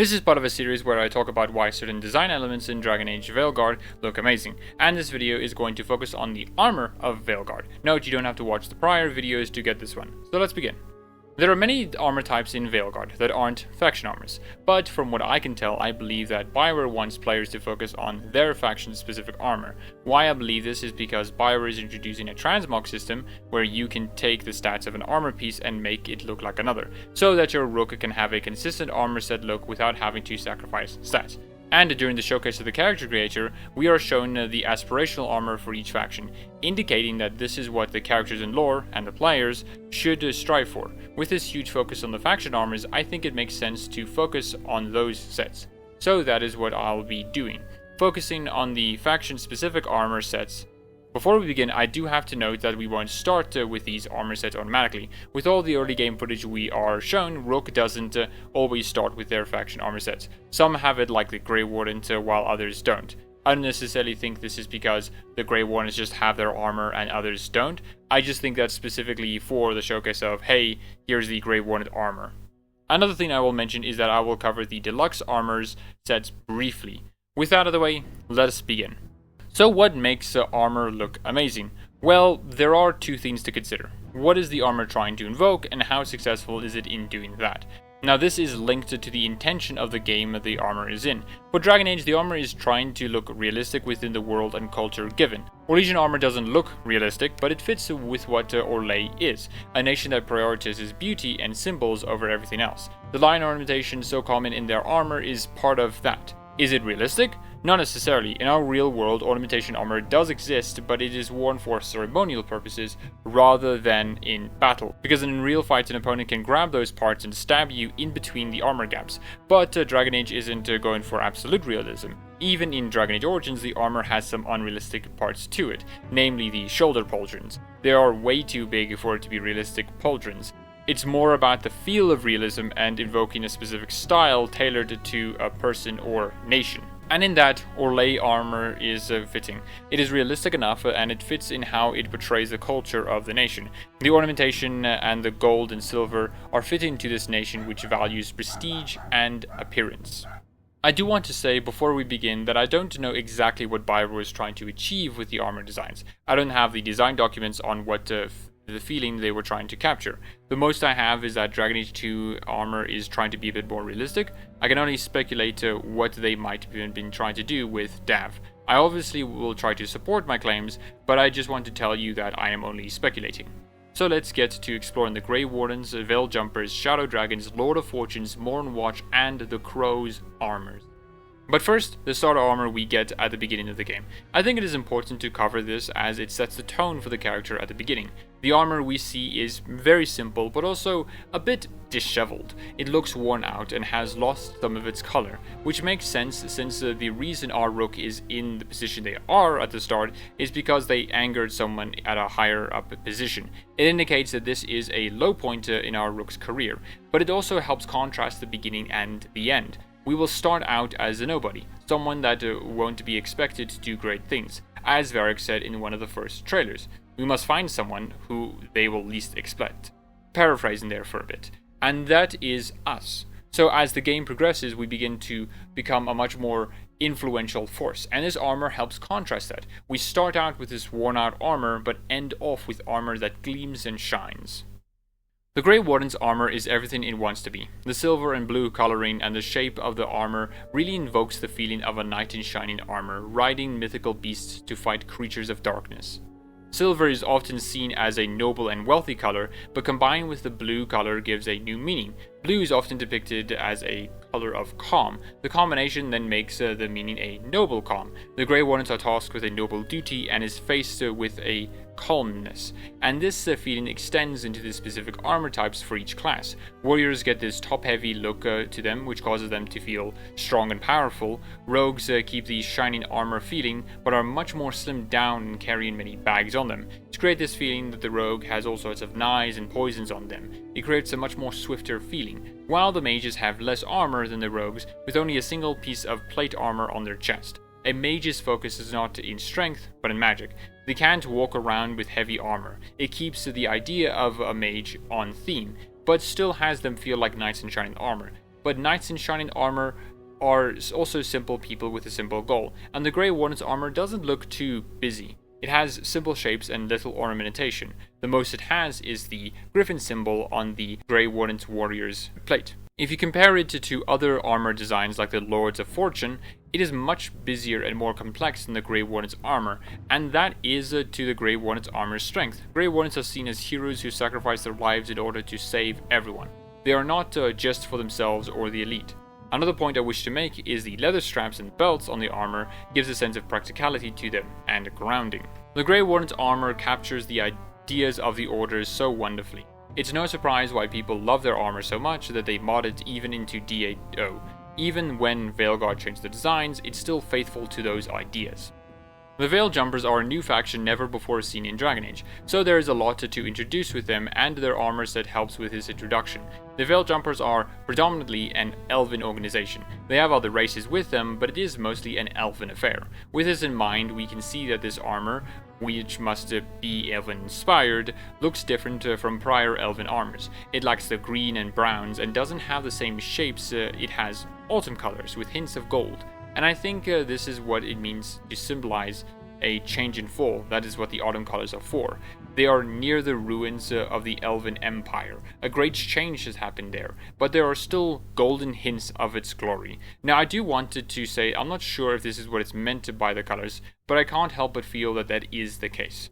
This is part of a series where I talk about why certain design elements in Dragon Age Veilguard look amazing, and this video is going to focus on the armor of Veilguard. Note, you don't have to watch the prior videos to get this one, so let's begin. There are many armor types in Veilguard that aren't faction armors, but from what I can tell, I believe that BioWare wants players to focus on their faction-specific armor. Why I believe this is because BioWare is introducing a transmog system where you can take the stats of an armor piece and make it look like another, so that your rook can have a consistent armor set look without having to sacrifice stats. And during the showcase of the character creator, we are shown the aspirational armor for each faction, indicating that this is what the characters in lore and the players should strive for. With this huge focus on the faction armors, I think it makes sense to focus on those sets. So that is what I'll be doing, focusing on the faction specific armor sets. Before we begin, I do have to note that we won't start with these armor sets automatically. With all the early game footage we are shown, Rook doesn't always start with their faction armor sets. Some have it like the Grey Warden, while others don't. I don't necessarily think this is because the Grey Wardens just have their armor and others don't. I just think that's specifically for the showcase of, hey, here's the Grey Warden armor. Another thing I will mention is that I will cover the deluxe armors sets briefly. With that out of the way, let us begin. So what makes armor look amazing? Well, there are two things to consider. What is the armor trying to invoke, and how successful is it in doing that? Now this is linked to the intention of the game the armor is in. For Dragon Age, the armor is trying to look realistic within the world and culture given. Orlesian armor doesn't look realistic, but it fits with what Orlais is, a nation that prioritizes beauty and symbols over everything else. The lion ornamentation so common in their armor is part of that. Is it realistic? Not necessarily. In our real world, ornamentation armor does exist, but it is worn for ceremonial purposes rather than in battle, because in real fights an opponent can grab those parts and stab you in between the armor gaps. But Dragon Age isn't going for absolute realism. Even in Dragon Age Origins, the armor has some unrealistic parts to it, namely the shoulder pauldrons. They are way too big for it to be realistic pauldrons. It's more about the feel of realism and invoking a specific style tailored to a person or nation. And in that, Orlais armor is fitting. It is realistic enough and it fits in how it portrays the culture of the nation. The ornamentation and the gold and silver are fitting to this nation which values prestige and appearance. I do want to say before we begin that I don't know exactly what BioWare was trying to achieve with the armor designs. I don't have the design documents on what the feeling they were trying to capture. The most I have is that Dragon Age 2 armor is trying to be a bit more realistic. I can only speculate what they might have been trying to do with Dav. I obviously will try to support my claims, but I just want to tell you that I am only speculating. So let's get to exploring the Grey Wardens, Veil Jumpers, Shadow Dragons, Lord of Fortunes, Morn Watch, and the Crow's armors. But first, the starter armor we get at the beginning of the game. I think it is important to cover this as it sets the tone for the character at the beginning. The armor we see is very simple but also a bit disheveled. It looks worn out and has lost some of its color, which makes sense since the reason our rook is in the position they are at the start is because they angered someone at a higher up position. It indicates that this is a low point in our rook's career, but it also helps contrast the beginning and the end. We will start out as a nobody, someone that won't be expected to do great things. As Varric said in one of the first trailers, we must find someone who they will least expect. Paraphrasing there for a bit. And that is us. So as the game progresses, we begin to become a much more influential force, and this armor helps contrast that. We start out with this worn out armor, but end off with armor that gleams and shines. The Grey Warden's armor is everything it wants to be. The silver and blue coloring and the shape of the armor really invokes the feeling of a knight in shining armor, riding mythical beasts to fight creatures of darkness. Silver is often seen as a noble and wealthy color, but combined with the blue color gives a new meaning. Blue is often depicted as a color of calm. The combination then makes the meaning a noble calm. The Grey Wardens are tasked with a noble duty and is faced with a calmness, and this feeling extends into the specific armor types for each class. Warriors get this top-heavy look to them, which causes them to feel strong and powerful. Rogues keep the shining armor feeling, but are much more slimmed down and carrying many bags on them. To create this feeling that the rogue has all sorts of knives and poisons on them, it creates a much more swifter feeling, while the mages have less armor than the rogues, with only a single piece of plate armor on their chest. A mage's focus is not in strength, but in magic. They can't walk around with heavy armor. It keeps the idea of a mage on theme, but still has them feel like knights in shining armor. but knights in shining armor are also simple people with a simple goal, and the Grey Warden's armor doesn't look too busy. It has simple shapes and little ornamentation. The most it has is the griffin symbol on the Grey Warden's warrior's plate. If you compare it to other armor designs like the Lords of Fortune, it is much busier and more complex than the Grey Warden's armor, and that is to the Grey Warden's armor's strength. Grey Wardens are seen as heroes who sacrifice their lives in order to save everyone. They are not just for themselves or the elite. Another point I wish to make is the leather straps and belts on the armor gives a sense of practicality to them and grounding. The Grey Warden's armor captures the ideas of the orders so wonderfully. It's no surprise why people love their armor so much that they mod it even into D8.0. Even when Veilguard changed the designs, it's still faithful to those ideas. The Veil Jumpers are a new faction never before seen in Dragon Age, so there is a lot to introduce with them, and their armor set helps with this introduction. The Veil Jumpers are predominantly an elven organization. They have other races with them, but it is mostly an elven affair. With this in mind, we can see that this armor, which must be elven-inspired, looks different from prior elven armors. It lacks the green and browns and doesn't have the same shapes. It has autumn colors with hints of gold. And I think this is what it means to symbolize a change in fall. That is what the autumn colors are for. They are near the ruins of the Elven Empire. A great change has happened there, but there are still golden hints of its glory. Now, I do want to say I'm not sure if this is what it's meant by the colors, but I can't help but feel that that is the case.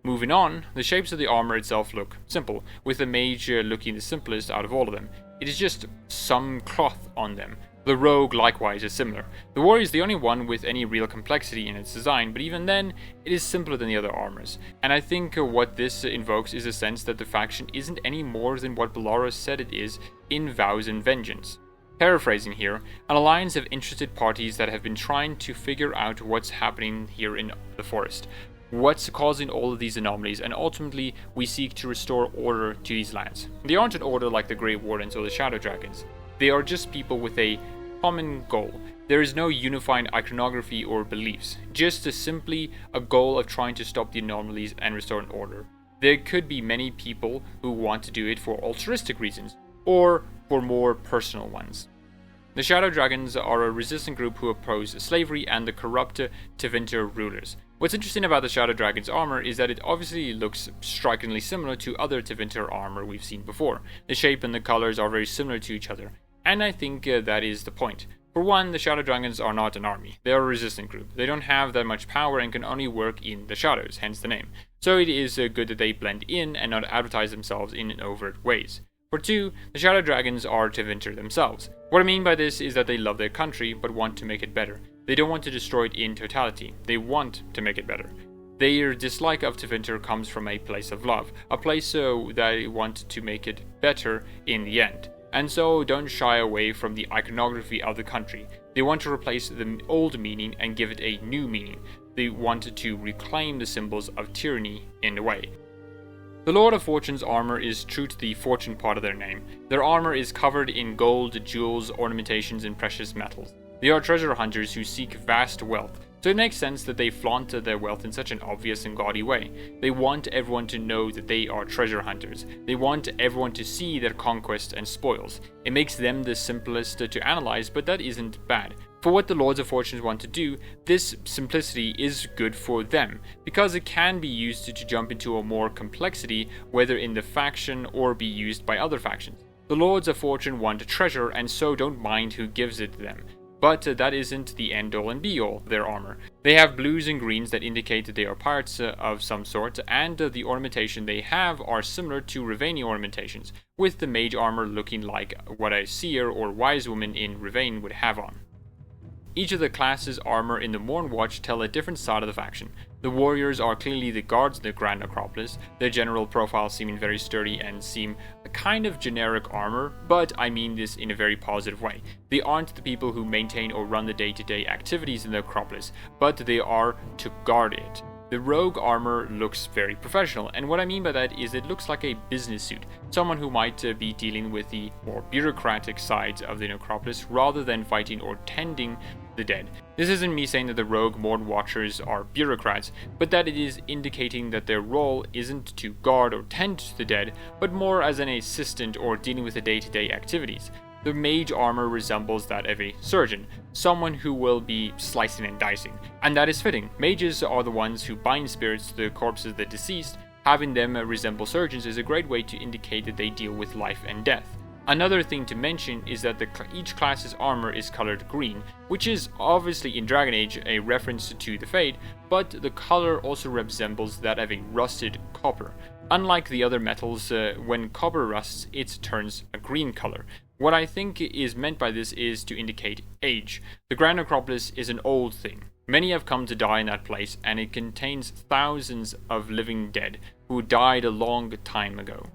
Moving on, the shapes of the armor itself look simple, with the mage looking the simplest out of all of them. It is just some cloth on them. The rogue likewise is similar. The warrior is the only one with any real complexity in its design, but even then, it is simpler than the other armors. And I think what this invokes is a sense that the faction isn't any more than what Belarus said it is in Vows and Vengeance. Paraphrasing here, an alliance of interested parties that have been trying to figure out what's happening here in the forest. What's causing all of these anomalies, and ultimately we seek to restore order to these lands. They aren't an order like the Grey Wardens or the Shadow Dragons. They are just people with a common goal. There is no unifying iconography or beliefs, just simply a goal of trying to stop the anomalies and restore an order. There could be many people who want to do it for altruistic reasons, or for more personal ones. The Shadow Dragons are a resistant group who oppose slavery and the corrupt Tevinter rulers. What's interesting about the Shadow Dragon's armor is that it obviously looks strikingly similar to other Tevinter armor we've seen before. The shape and the colors are very similar to each other, and I think that is the point. For one, the Shadow Dragons are not an army. They are a resistant group. They don't have that much power and can only work in the shadows, hence the name. So it is good that they blend in and not advertise themselves in overt ways. For two, the Shadow Dragons are Tevinter themselves. What I mean by this is that they love their country but want to make it better. They don't want to destroy it in totality. They want to make it better. Their dislike of Tevinter comes from a place of love, a place that they want to make it better in the end. And so don't shy away from the iconography of the country. They want to replace the old meaning and give it a new meaning. They want to reclaim the symbols of tyranny in a way. The Lord of Fortune's armor is true to the fortune part of their name. Their armor is covered in gold, jewels, ornamentations, and precious metals. They are treasure hunters who seek vast wealth, so it makes sense that they flaunt their wealth in such an obvious and gaudy way. They want everyone to know that they are treasure hunters. They want everyone to see their conquests and spoils. It makes them the simplest to analyze, but that isn't bad. For what the Lords of Fortunes want to do, this simplicity is good for them, because it can be used to jump into a more complexity, whether in the faction or be used by other factions. The Lords of Fortune want treasure, and so don't mind who gives it to them. But that isn't the end-all and be-all of their armor. They have blues and greens that indicate that they are pirates of some sort, and the ornamentation they have are similar to Rivaini ornamentations, with the mage armor looking like what a seer or wise woman in Rivain would have on. Each of the classes' armor in the Mornwatch tell a different side of the faction. The warriors are clearly the guards of the Grand Necropolis, their general profile seeming very sturdy and seem a kind of generic armor, but I mean this in a very positive way. They aren't the people who maintain or run the day-to-day activities in the Necropolis, but they are to guard it. The rogue armor looks very professional, and what I mean by that is it looks like a business suit, someone who might be dealing with the more bureaucratic sides of the Necropolis rather than fighting or tending the dead. This isn't me saying that the rogue Morn Watchers are bureaucrats, but that it is indicating that their role isn't to guard or tend to the dead, but more as an assistant or dealing with the day-to-day activities. The mage armor resembles that of a surgeon, someone who will be slicing and dicing, and that is fitting. Mages are the ones who bind spirits to the corpses of the deceased. Having them resemble surgeons is a great way to indicate that they deal with life and death. Another thing to mention is that each class's armor is colored green, which is obviously in Dragon Age a reference to the Fade, but the color also resembles that of a rusted copper. Unlike the other metals, when copper rusts, it turns a green color. What I think is meant by this is to indicate age. The Grand Necropolis is an old thing. Many have come to die in that place, and it contains thousands of living dead who died a long time ago.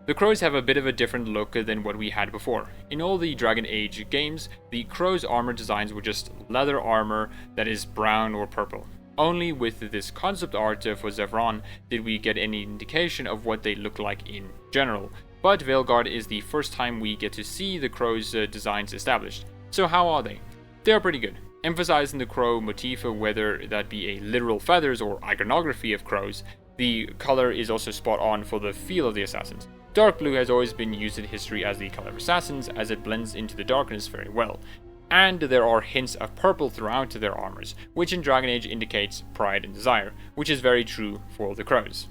The crows have a bit of a different look than what we had before. In all the Dragon Age games, the crows' armor designs were just leather armor that is brown or purple. Only with this concept art for Zevran did we get any indication of what they look like in general. But Veilguard is the first time we get to see the crows' designs established. So how are they? They are pretty good, emphasizing the crow motif, whether that be a literal feathers or iconography of crows. The color is also spot on for the feel of the assassins. Dark blue has always been used in history as the color of assassins, as it blends into the darkness very well. And there are hints of purple throughout their armors, which in Dragon Age indicates pride and desire, which is very true for the crows.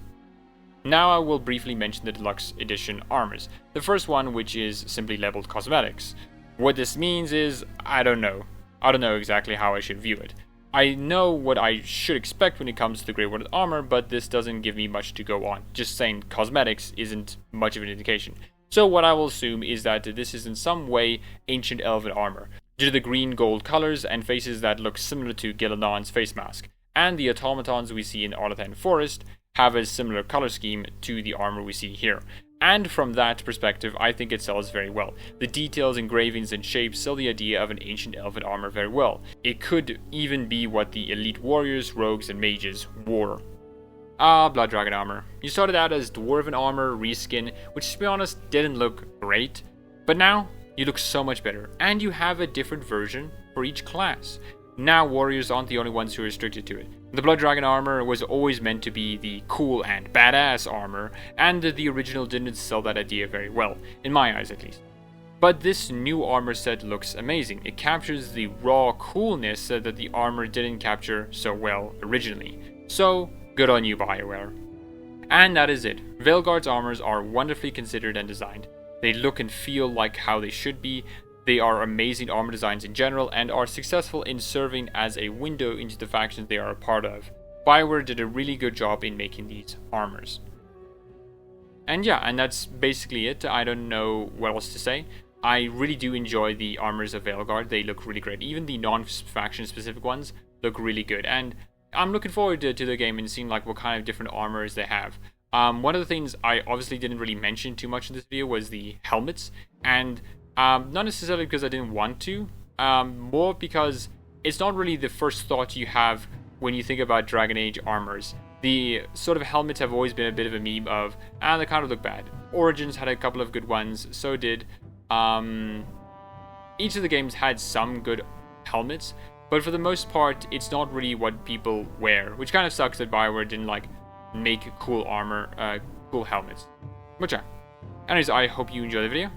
Now I will briefly mention the deluxe edition armors. The first one, which is simply labeled cosmetics. What this means is, I don't know. I don't know exactly how I should view it. I know what I should expect when it comes to the Grey Warden armor, but this doesn't give me much to go on. Just saying cosmetics isn't much of an indication. So what I will assume is that this is in some way ancient elven armor, due to the green-gold colors and faces that look similar to Gillidan's face mask. And the automatons we see in Arlathan Forest have a similar color scheme to the armor we see here. And from that perspective, I think it sells very well. The details, engravings, and shapes sell the idea of an ancient elven armor very well. It could even be what the elite warriors, rogues, and mages wore. Blood Dragon armor. You started out as dwarven armor reskin, which to be honest didn't look great, but now you look so much better, and you have a different version for each class. Now warriors aren't the only ones who are restricted to it. The Blood Dragon armor was always meant to be the cool and badass armor, and the original didn't sell that idea very well, in my eyes at least. But this new armor set looks amazing. It captures the raw coolness that the armor didn't capture so well originally. So, good on you, BioWare. And that is it. Veilguard's armors are wonderfully considered and designed. They look and feel like how they should be. They are amazing armor designs in general and are successful in serving as a window into the factions they are a part of. BioWare did a really good job in making these armors. And yeah, and that's basically it. I don't know what else to say. I really do enjoy the armors of Veilguard. They look really great. Even the non-faction specific ones look really good. And I'm looking forward to the game and seeing like what kind of different armors they have. One of the things I obviously didn't really mention too much in this video was the helmets. And not necessarily because I didn't want to, more because it's not really the first thought you have when you think about Dragon Age armors. The sort of helmets have always been a bit of a meme of, they kind of look bad. Origins had a couple of good ones, so did. Each of the games had some good helmets, but for the most part, it's not really what people wear, which kind of sucks that BioWare didn't like make cool armor, cool helmets. But yeah. Anyways, I hope you enjoy the video.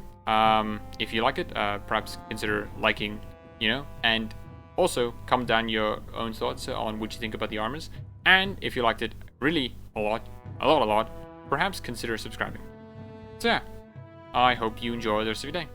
If you like it, perhaps consider liking, and also comment down your own thoughts on what you think about the armors. And if you liked it really a lot, perhaps consider subscribing. So yeah, I hope you enjoy the rest of your day.